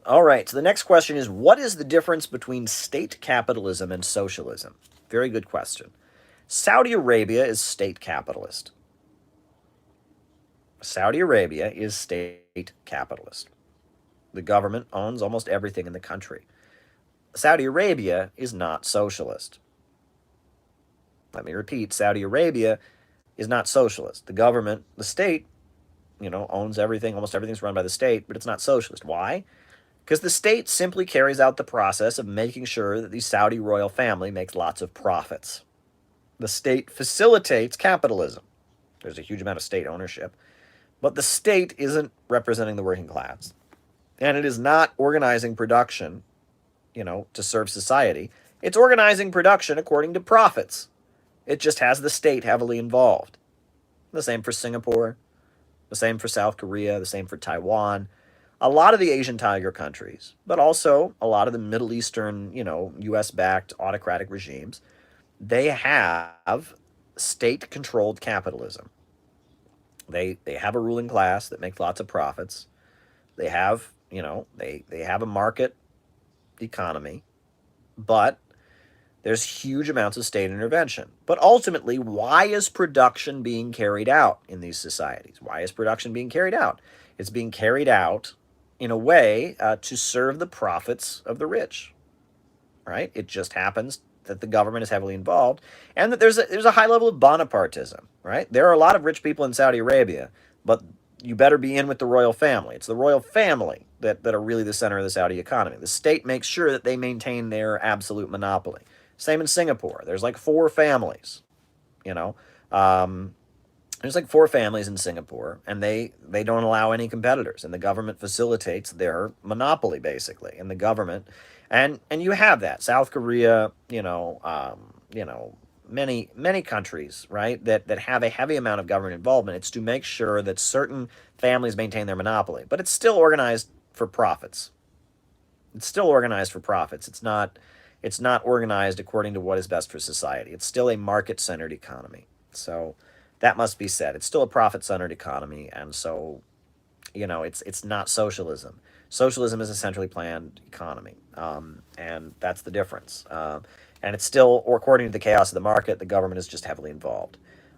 All right, so the next question is, what is the difference between state capitalism and socialism? Very good question. Saudi Arabia is state capitalist. Saudi Arabia is state capitalist. The government owns almost everything in the country. Saudi Arabia is not socialist. Let me repeat, Saudi Arabia is not socialist. The government, the state, owns everything. Almost everything's run by the state, but it's not socialist. Why? Because the state simply carries out the process of making sure that the Saudi royal family makes lots of profits. The state facilitates capitalism. There's a huge amount of state ownership, but the state isn't representing the working class. And it is not organizing production, to serve society. It's organizing production according to profits. It just has the state heavily involved. The same for Singapore, the same for South Korea, the same for Taiwan. A lot of the Asian tiger countries, but also a lot of the Middle Eastern, US-backed autocratic regimes, they have state-controlled capitalism. They have a ruling class that makes lots of profits. They have, they have a market economy, but there's huge amounts of state intervention. But ultimately, why is production being carried out in these societies? Why is production being carried out? It's being carried out in a way to serve the profits of the rich, right? It just happens that the government is heavily involved, and that there's a high level of Bonapartism, right? There are a lot of rich people in Saudi Arabia, but you better be in with the royal family. It's the royal family that are really the center of the Saudi economy. The state makes sure that they maintain their absolute monopoly. Same in Singapore. There's like four families, there's like four families in Singapore, and they don't allow any competitors, and the government facilitates their monopoly, basically, and the government, and you have that. South Korea, many countries, right, that have a heavy amount of government involvement. It's to make sure that certain families maintain their monopoly, but it's still organized for profits. It's still organized for profits. It's not organized according to what is best for society. It's still a market-centered economy. So that must be said. It's still a profit-centered economy, and so, it's not socialism. Socialism is a centrally planned economy, and that's the difference. And it's still, or according to the chaos of the market, the government is just heavily involved.